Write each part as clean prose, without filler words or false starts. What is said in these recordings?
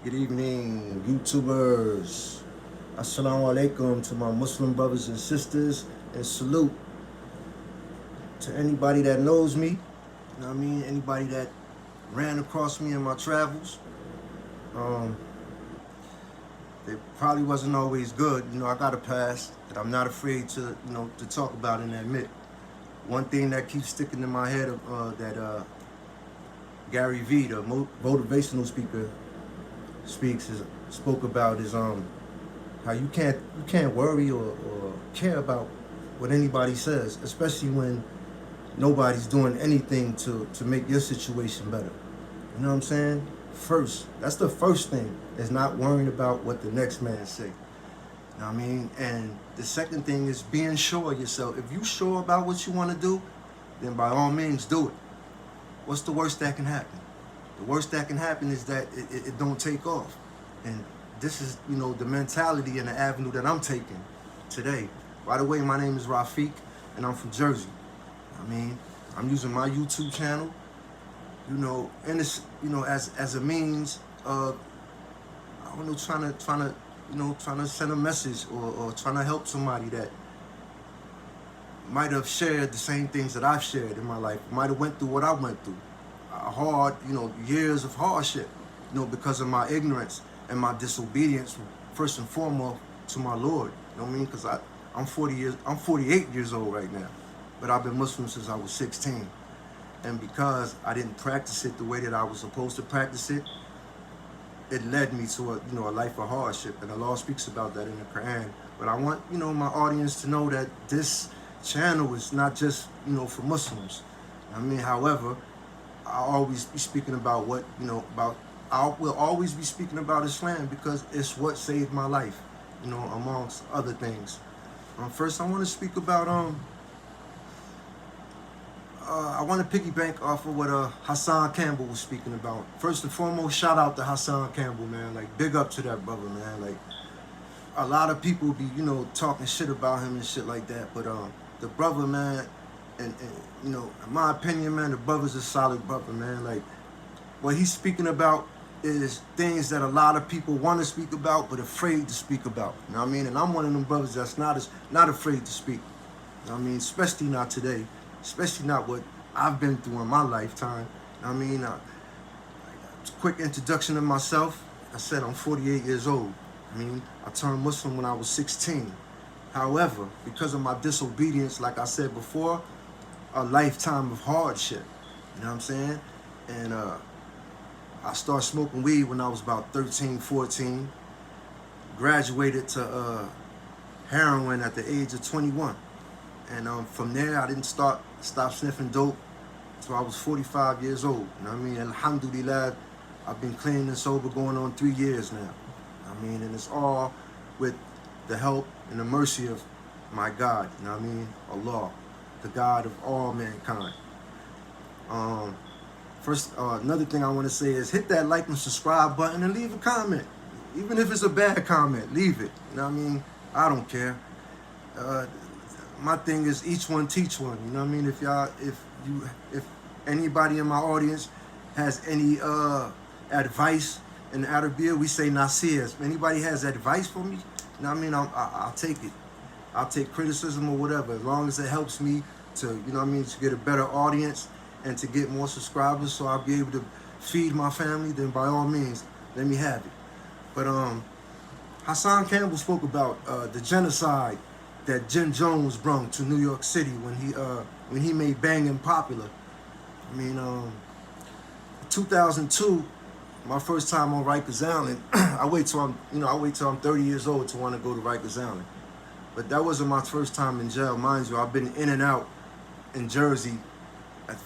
Good evening, YouTubers. Assalamu alaikum to my Muslim brothers and sisters, and salute to anybody that knows me. You know what I mean? Anybody that ran across me in my travels. Um, it probably wasn't always good. I got a past that I'm not afraid to talk about and admit. One thing that keeps sticking in my head that Gary Vee, the motivational speaker, spoke about is how you can't worry or care about what anybody says, especially when nobody's doing anything to make your situation better. You know what I'm saying? That's the first thing, is not worrying about what the next man say. You know what I mean? And the second thing is being sure of yourself. If you sure about what you want to do, then by all means do it. What's the worst that can happen? The worst that can happen is that it don't take off. And this is, the mentality and the avenue that I'm taking today. By the way, my name is Rafiq, and I'm from Jersey. I'm using my YouTube channel, and it's, as a means of, trying to send a message or trying to help somebody that might have shared the same things that I've shared in my life, might have went through what I went through. Hard, years of hardship, because of my ignorance and my disobedience, first and foremost, to my Lord. You know what I mean? Because I'm 48 years old right now, but I've been Muslim since I was 16. And because I didn't practice it the way that I was supposed to practice it, it led me to a life of hardship. And Allah speaks about that in the Quran. But I want, my audience to know that this channel is not just, for Muslims. However, I'll always be speaking about I will always be speaking about Islam because it's what saved my life, amongst other things. First, I want to speak about, I want to piggyback off of what Hassan Campbell was speaking about. First and foremost, shout out to Hassan Campbell, man. Like, big up to that brother, man. Like, a lot of people be, talking shit about him and shit like that. But the brother, man, and in my opinion, man, the brother's a solid brother, man. Like, what he's speaking about is things that a lot of people want to speak about but afraid to speak about. You know what I mean? And I'm one of them brothers that's not afraid to speak. You know what I mean? Especially not today. Especially not what I've been through in my lifetime. You know what I mean? Quick introduction of myself. I said I'm 48 years old. I turned Muslim when I was 16. However, because of my disobedience, like I said before, a lifetime of hardship. You know what I'm saying? And I started smoking weed when I was about 13, 14. Graduated to heroin at the age of 21. And from there, I didn't stop sniffing dope until I was 45 years old. You know what I mean? Alhamdulillah, I've been clean and sober going on 3 years now. And it's all with the help and the mercy of my God. You know what I mean? Allah, the God of all mankind. First, another thing I want to say is hit that like and subscribe button and leave a comment. Even if it's a bad comment, leave it. You know what I mean? I don't care. My thing is each one teach one. You know what I mean? If anybody in my audience has any advice in Arabic, we say nasir. If anybody has advice for me, you know what I mean? I'll take it. I'll take criticism or whatever, as long as it helps me to, to get a better audience and to get more subscribers, so I'll be able to feed my family. Then by all means, let me have it. But Hassan Campbell spoke about the genocide that Jim Jones brought to New York City when he made banging popular. 2002, my first time on Rikers Island. I wait till I'm 30 years old to want to go to Rikers Island. But that wasn't my first time in jail, mind you. I've been in and out in Jersey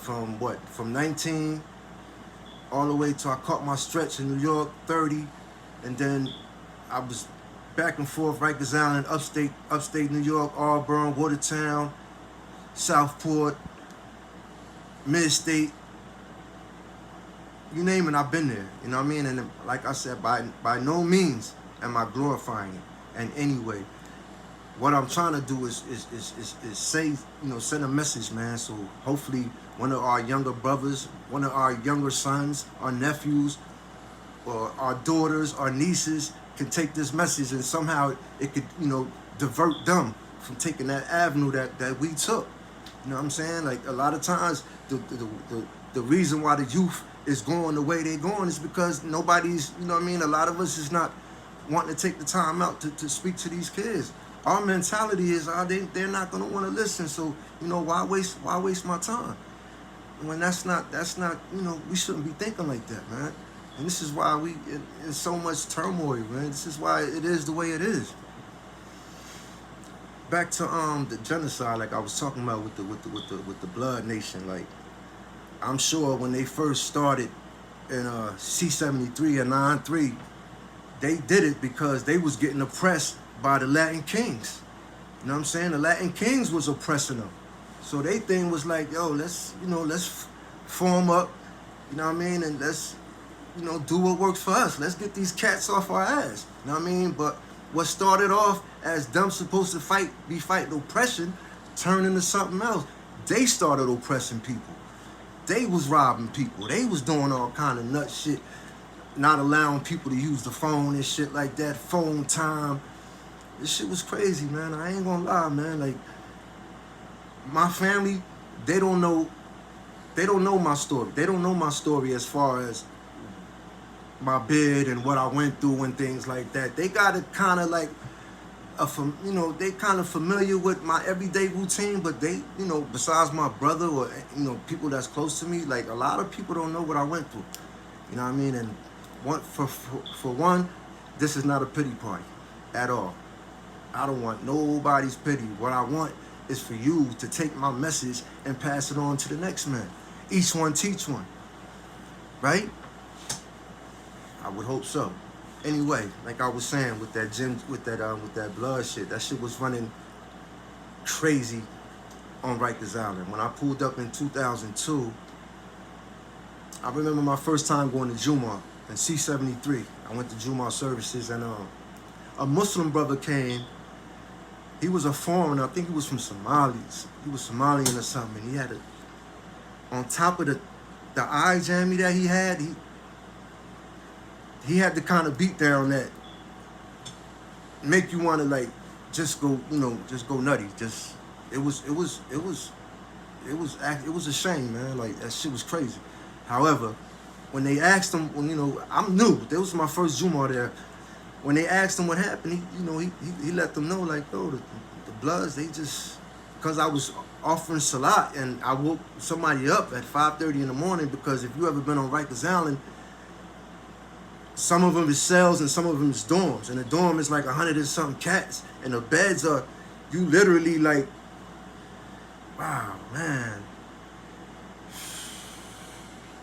from 19 all the way till I caught my stretch in New York, 30, and then I was back and forth, Rikers Island, upstate New York, Auburn, Watertown, Southport, Mid-State, you name it, I've been there. You know what I mean? And like I said, by no means am I glorifying it in any way. What I'm trying to do is say, send a message, man. So hopefully one of our younger brothers, one of our younger sons, our nephews, or our daughters, our nieces can take this message and somehow it could, divert them from taking that avenue that we took. You know what I'm saying? Like a lot of times, the reason why the youth is going the way they're going is because nobody's, a lot of us is not wanting to take the time out to speak to these kids. Our mentality is, they're not going to want to listen. So, why waste my time? When that's not, we shouldn't be thinking like that, man. And this is why we in so much turmoil, man. This is why it is the way it is. Back to the genocide, like I was talking about with the Blood Nation. Like, I'm sure when they first started in C-73 and 9-3, they did it because they was getting oppressed by the Latin kings. You know what I'm saying? The Latin kings was oppressing them. So they thing was like, yo, let's form up, and let's, do what works for us. Let's get these cats off our ass. You know what I mean? But what started off as them supposed to be fighting oppression turned into something else. They started oppressing people. They was robbing people. They was doing all kind of nut shit, not allowing people to use the phone and shit like that, phone time. This shit was crazy, man. I ain't gonna lie, man. Like, my family, they don't know my story. They don't know my story as far as my bid and what I went through and things like that. They got it kind of like, they kind of familiar with my everyday routine, but they, besides my brother or, people that's close to me, like a lot of people don't know what I went through. You know what I mean? And for one, this is not a pity party at all. I don't want nobody's pity. What I want is for you to take my message and pass it on to the next man. Each one teach one. Right? I would hope so. Anyway, like I was saying with that blood shit, that shit was running crazy on Rikers Island. When I pulled up in 2002, I remember my first time going to Juma in C-73. I went to Juma services and a Muslim brother came. He was a foreigner. I think he was from Somalis. He was Somalian or something. He had on top of the eye jammy that he had, he had the kind of beat down that make you want to like just go nutty. It was a shame, man. Like that shit was crazy. However, when they asked him, I'm new. That was my first Juma there. When they asked him what happened, he let them know like, yo, the Bloods, they just, because I was offering Salat and I woke somebody up at 5:30 in the morning, because if you ever been on Rikers Island, some of them is cells and some of them is dorms. And the dorm is like 100 and something cats. And the beds are, you literally like, wow, man.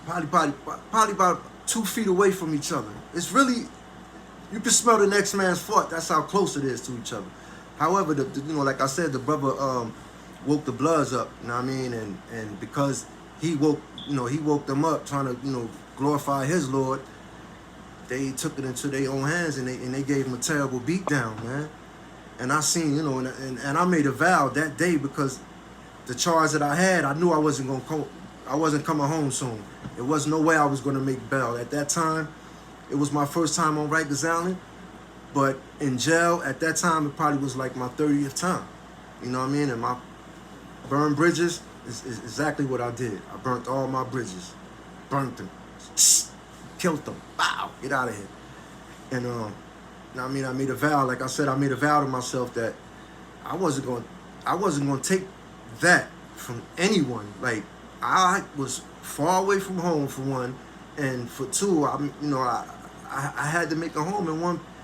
Probably about 2 feet away from each other. It's really, you can smell the next man's foot. That's how close it is to each other. However, like I said, the brother woke the Bloods up, you know what I mean? And because he woke them up trying to, glorify his Lord, they took it into their own hands and they gave him a terrible beat down, man. And I seen, and I made a vow that day, because the charge that I had, I knew I wasn't coming home soon. There was no way I was gonna make bail. At that time, it was my first time on Rikers Island, but in jail at that time, it probably was like my 30th time. You know what I mean? And my burn bridges is exactly what I did. I burnt all my bridges, burnt them, killed them. Wow, get out of here. And I made a vow. Like I said, I made a vow to myself that I wasn't going to take that from anyone. Like, I was far away from home, for one, and for two, I had to make a home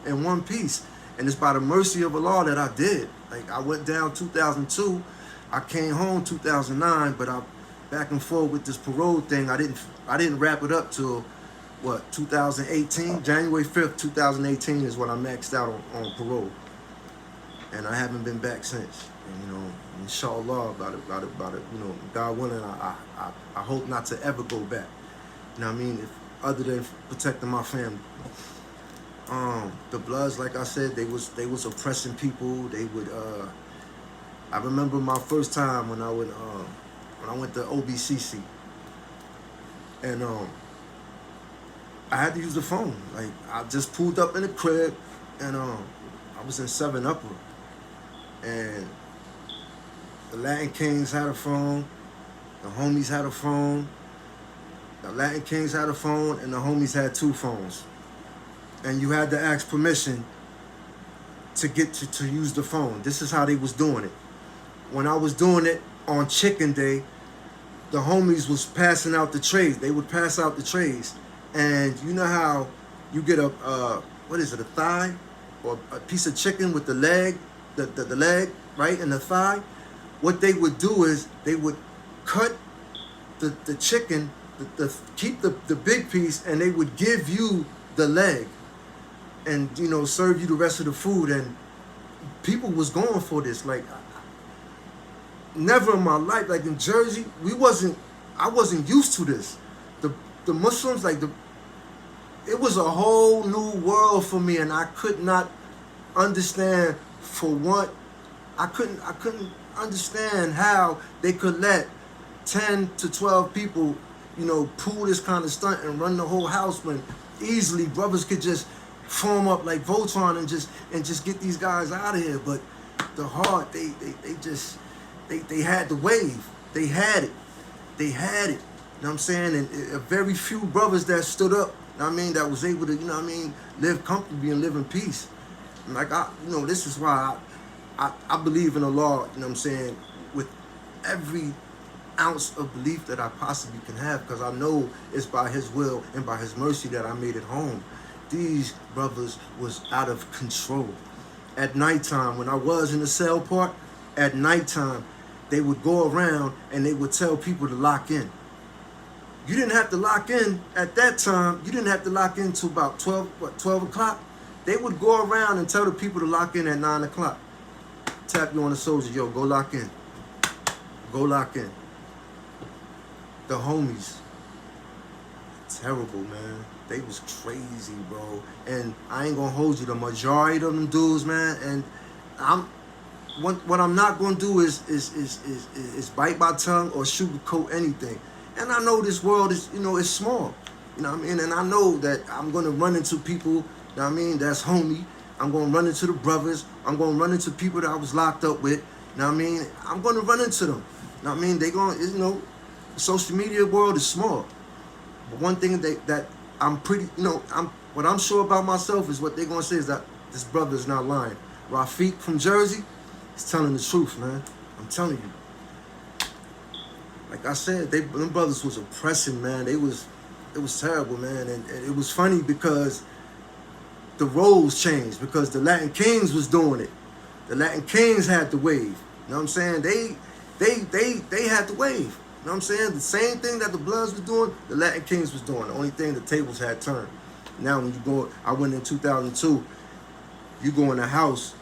in one piece. And it's by the mercy of Allah that I did. Like, I went down 2002, I came home 2009, but I back and forth with this parole thing. I didn't wrap it up till 2018, January 5th, 2018 is when I maxed out on parole. And I haven't been back since. And, inshallah, about it, God willing, I hope not to ever go back. You know what I mean? Other than protecting my family. The Bloods, like I said, they was oppressing people. They would, I remember my first time when I went to OBCC. And I had to use the phone. Like I just pulled up in the crib, and I was in 7 Upper, and the Latin Kings had a phone, the homies had a phone, the Latin Kings had a phone, and the homies had 2 phones. And you had to ask permission to get to use the phone. This is how they was doing it. When I was doing it on Chicken Day, the homies was passing out the trays. They would pass out the trays. And you know how you get a, what is it, a thigh? Or a piece of chicken with the leg, the leg, right, and the thigh? What they would do is they would cut the chicken, keep the big piece, and they would give you the leg and, you know, serve you the rest of the food. And people was going for this. Like, never in my life, like in Jersey, I wasn't used to this. The Muslims, like it was a whole new world for me, and I could not understand for what I couldn't understand how they could let 10 to 12 people, you know, pull this kind of stunt and run the whole house when easily brothers could just form up like Voltron and just get these guys out of here. But the heart, they had the wave. They had it. They had it. You know what I'm saying? And very few brothers that stood up, you know what I mean, that was able to, you know what I mean, live comfortably and live in peace. And like, you know, this is why I believe in Allah, you know what I'm saying, with every ounce of belief that I possibly can have, because I know it's by His will and by His mercy that I made it home. These brothers was out of control. At nighttime, when I was in the cell part, at nighttime, they would go around and they would tell people to lock in. You didn't have to lock in at that time. You didn't have to lock in till about 12 o'clock. They would go around and tell the people to lock in at 9 o'clock. Tap you on the shoulder, yo, go lock in. Go lock in. The homies, terrible, man. They was crazy, bro. And I ain't gonna hold you. The majority of them dudes, man. And what I'm not gonna do is bite my tongue or sugarcoat anything. And I know this world is, you know, it's small. You know what I mean? And I know that I'm gonna run into people, you know what I mean, that's homie. I'm gonna run into the brothers. I'm gonna run into people that I was locked up with. You know what I mean? I'm gonna run into them. You know what I mean? They gonna, you know, the social media world is small. But one thing that I'm pretty, you know, what I'm sure about myself is what they're gonna say is that this brother is not lying. Rafiq from Jersey is telling the truth, man. I'm telling you. Like I said, them brothers was oppressing, man. It was terrible, man. And it was funny because the roles changed, because the Latin Kings was doing it. The Latin Kings had the wave. You know what I'm saying? They had the wave. You know what I'm saying? The same thing that the Bloods was doing, the Latin Kings was doing. The only thing, the tables had turned. Now when you go, I went in 2002, you go in the house,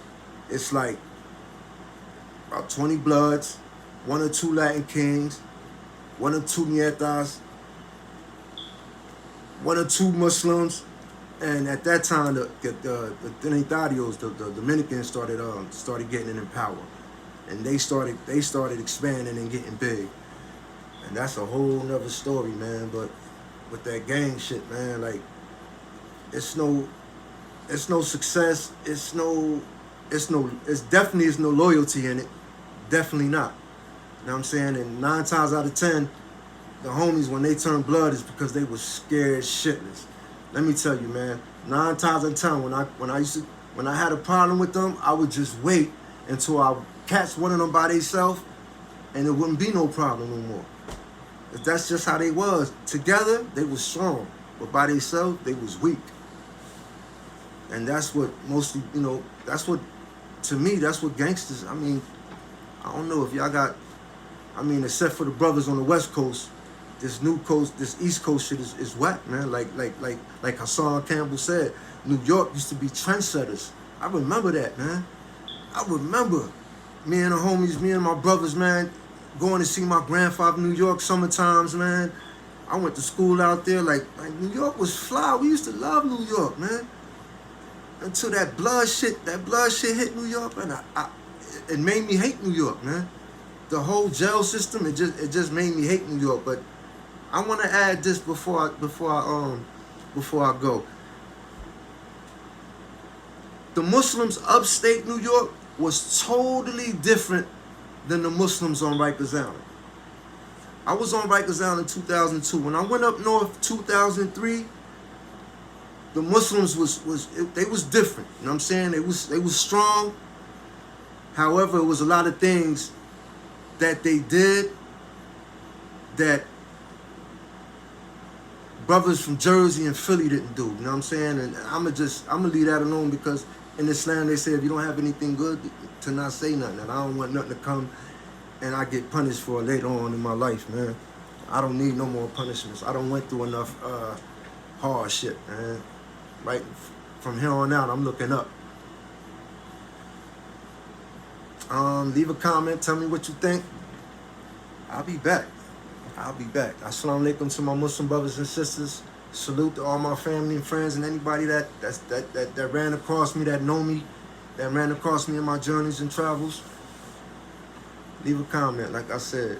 it's like about 20 Bloods, 1 or 2 Latin Kings, 1 or 2 Nietas, 1 or 2 Muslims. And at that time, the Trinitarios, the Dominicans started getting in power, and they started expanding and getting big, and that's a whole nother story, man. But with that gang shit, man, like it's no success, it's definitely is no loyalty in it, definitely not. You know what I'm saying? And 9 times out of 10, the homies, when they turn blood, is because they were scared shitless. Let me tell you, man, 9 times out of 10, when I had a problem with them, I would just wait until I catch one of them by themselves, and it wouldn't be no problem no more. That's just how they was. Together, they was strong, but by themselves, they was weak. And that's what mostly, you know, that's what, to me, that's what gangsters, I mean, I don't know if y'all got, I mean, except for the brothers on the West Coast, this East Coast shit is whack, man. Like Hassan Campbell said, New York used to be trendsetters. I remember that, man. I remember me and the homies, me and my brothers, man, going to see my grandfather in New York summertimes, man. I went to school out there, like New York was fly. We used to love New York, man. Until that blood shit hit New York, and it made me hate New York, man. The whole jail system, it just made me hate New York. But I want to add this before I before I go. The Muslims upstate New York was totally different than the Muslims on Rikers Island. I was on Rikers Island in 2002. When I went up north 2003, the Muslims they was different. You know what I'm saying? They was strong. However, it was a lot of things that they did that brothers from Jersey and Philly didn't do. You know what I'm saying? And I'm gonna leave that alone, because in Islam they say if you don't have anything good, to not say nothing. And I don't want nothing to come and I get punished for it later on in my life, man. I don't need no more punishments. I don't went through enough hard shit, man. Right from here on out, I'm looking up. Leave a comment. Tell me what you think. I'll be back. Assalamu alaikum to my Muslim brothers and sisters. Salute to all my family and friends and anybody that ran across me, that know me, that ran across me in my journeys and travels. Leave a comment, like I said.